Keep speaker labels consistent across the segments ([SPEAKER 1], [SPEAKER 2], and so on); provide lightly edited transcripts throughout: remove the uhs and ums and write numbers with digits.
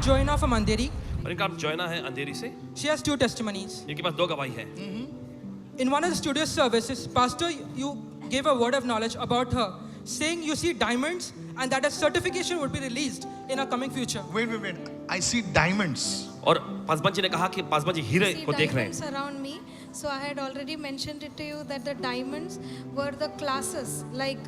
[SPEAKER 1] Joyna from Andheri.
[SPEAKER 2] और इनका नाम जोयना है अंधेरी से.
[SPEAKER 1] She has 2 testimonies.
[SPEAKER 2] इनके पास 2 गवाही है.
[SPEAKER 1] In one of the studio services, Pastor, you gave a word of knowledge about her, saying you see diamonds and that a certification would be released in our coming future.
[SPEAKER 3] Wait. I see diamonds.
[SPEAKER 2] और पासवान जी ने कहा कि पासवान जी हीरे
[SPEAKER 4] See
[SPEAKER 2] को देख रहे हैं.
[SPEAKER 4] diamonds around me. So I had already mentioned it to you that the diamonds were the classes like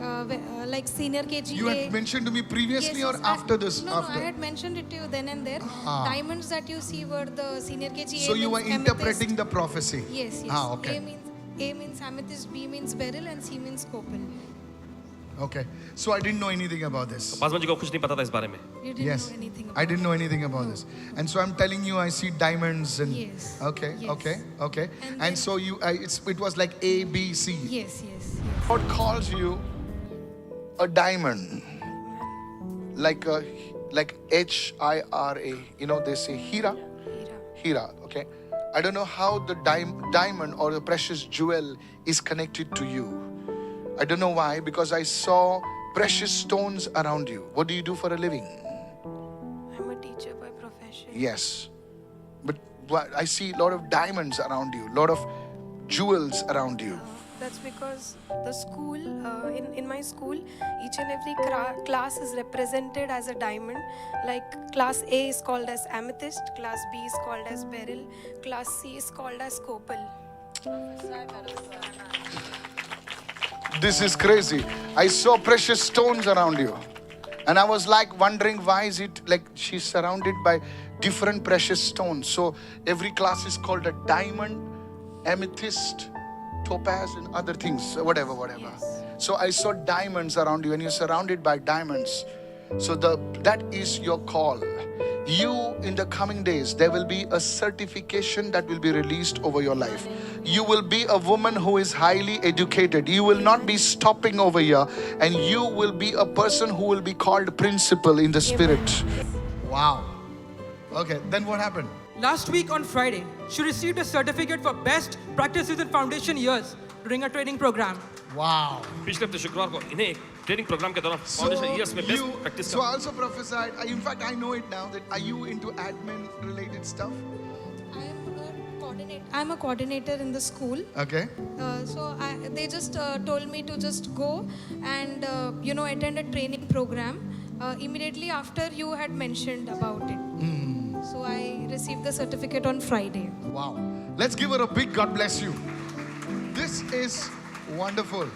[SPEAKER 4] senior KGA.
[SPEAKER 3] You had mentioned to me previously or after this?
[SPEAKER 4] No,
[SPEAKER 3] after.
[SPEAKER 4] I had mentioned it to you then and there. Diamonds that you see were the senior KGA.
[SPEAKER 3] So you were
[SPEAKER 4] means amethyst.
[SPEAKER 3] interpreting the prophecy.
[SPEAKER 4] Yes.
[SPEAKER 3] Okay.
[SPEAKER 4] A means amethyst, B means beryl, and C means copal.
[SPEAKER 3] Okay. So I didn't know anything about this.
[SPEAKER 2] Paswan ji को कुछ नहीं पता था इस बारे में.
[SPEAKER 4] You didn't
[SPEAKER 3] Yes.
[SPEAKER 4] know anything about
[SPEAKER 3] I didn't know anything about this. And so I'm telling you, I see diamonds and.
[SPEAKER 4] Yes.
[SPEAKER 3] Okay.
[SPEAKER 4] Yes.
[SPEAKER 3] Okay.
[SPEAKER 4] And
[SPEAKER 3] And
[SPEAKER 4] then-
[SPEAKER 3] so it was like A, B, C.
[SPEAKER 4] Yes.
[SPEAKER 3] God calls you a diamond, like Hira. You know, they say Hira. Hira. Okay. I don't know how the diamond or the precious jewel is connected to you. I don't know why, because I saw precious stones around you. What do you do for a living?
[SPEAKER 4] I'm a teacher by profession.
[SPEAKER 3] Yes. But I see a lot of diamonds around you, a lot of jewels around you.
[SPEAKER 5] That's because the school, in my school, each and every class is represented as a diamond. Like class A is called as amethyst, class B is called as beryl, class C is called as copal.
[SPEAKER 3] This is crazy. I saw precious stones around you. And I was like wondering, why is it like she's surrounded by different precious stones? So every class is called a diamond, amethyst, topaz, and other things, whatever.
[SPEAKER 4] Yes.
[SPEAKER 3] So I saw diamonds around you, and you're surrounded by diamonds. So that is your call. You, in the coming days, there will be a certification that will be released over your life. You will be a woman who is highly educated. You will not be stopping over here, and you will be a person who will be called principal in the spirit. Wow. Okay, then what happened?
[SPEAKER 1] Last week on Friday, she received a certificate for Best Practices in Foundation Years during a training program.
[SPEAKER 3] Wow.
[SPEAKER 2] पिछले हफ्ते शुक्रवार को इन्हें एक training programme के दौरान foundation years में best practice
[SPEAKER 3] So I also prophesied. In fact, I know it now. That are you into admin-related stuff?
[SPEAKER 4] I'm a coordinator in the school.
[SPEAKER 3] Okay.
[SPEAKER 4] They just told me to just go and attend a training program immediately after you had mentioned about it. So I received the certificate on Friday.
[SPEAKER 3] Wow. Let's give her a big God bless you. This is wonderful.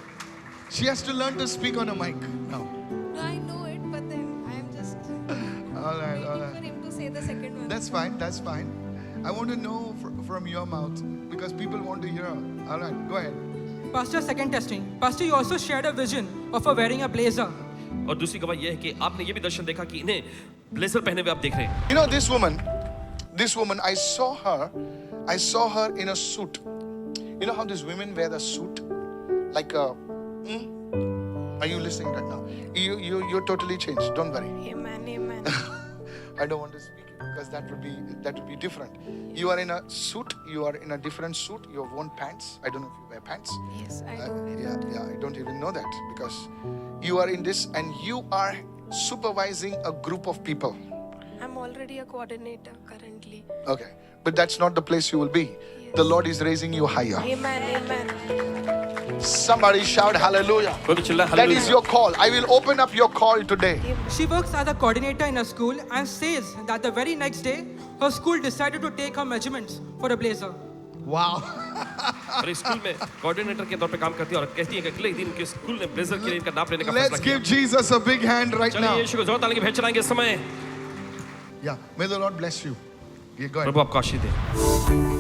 [SPEAKER 3] She has to learn to speak on a mic now.
[SPEAKER 4] No, I know it, but then I am just
[SPEAKER 3] All right.
[SPEAKER 4] waiting for him to say the second one.
[SPEAKER 3] That's fine. I want to know from your mouth because people want to hear. All right, go ahead.
[SPEAKER 1] Pastor, second testing. Pastor, you also shared a vision of her wearing a blazer.
[SPEAKER 2] और दूसरी गवाही यह है कि आपने ये भी दर्शन देखा कि इन्हें ब्लेजर पहने हुए आप देख रहे हैं.
[SPEAKER 3] You know this woman, I saw her in a suit. You know how these women wear the suit? Like a, Are you listening right now? You're totally changed. Don't worry.
[SPEAKER 5] Amen.
[SPEAKER 3] I don't want to speak it because that would be different. You are in a suit. You are in a different suit. You have worn pants. I don't know if you wear pants.
[SPEAKER 5] Yes, I do.
[SPEAKER 3] Yeah. I don't even know that because you are in this and you are supervising a group of people.
[SPEAKER 5] I'm already a coordinator currently.
[SPEAKER 3] Okay, but that's not the place you will be. The Lord is raising you higher.
[SPEAKER 5] Amen.
[SPEAKER 3] Somebody shout hallelujah.
[SPEAKER 2] कोई भी चिल्ला
[SPEAKER 3] That is
[SPEAKER 2] hallelujah.
[SPEAKER 3] your call. I will open up your call today.
[SPEAKER 1] She works as a coordinator in a school and says that the very next day, her school decided to take her measurements for a blazer.
[SPEAKER 3] Wow.
[SPEAKER 2] और इस school में coordinator के तौर पे काम करती है और कहती है कि अगले दिन के स्कूल ने ब्लेजर के लिए इनका नाप लेने का फैसला
[SPEAKER 3] Let's
[SPEAKER 2] किया.
[SPEAKER 3] give Jesus a big hand right
[SPEAKER 2] चलिए
[SPEAKER 3] now.
[SPEAKER 2] यीशु को जोर ताली के भेंट चलाएंगे इस समय.
[SPEAKER 3] Yeah, may the Lord bless you. Yeah, go ahead.
[SPEAKER 2] प्रभु आपको आशीष दे.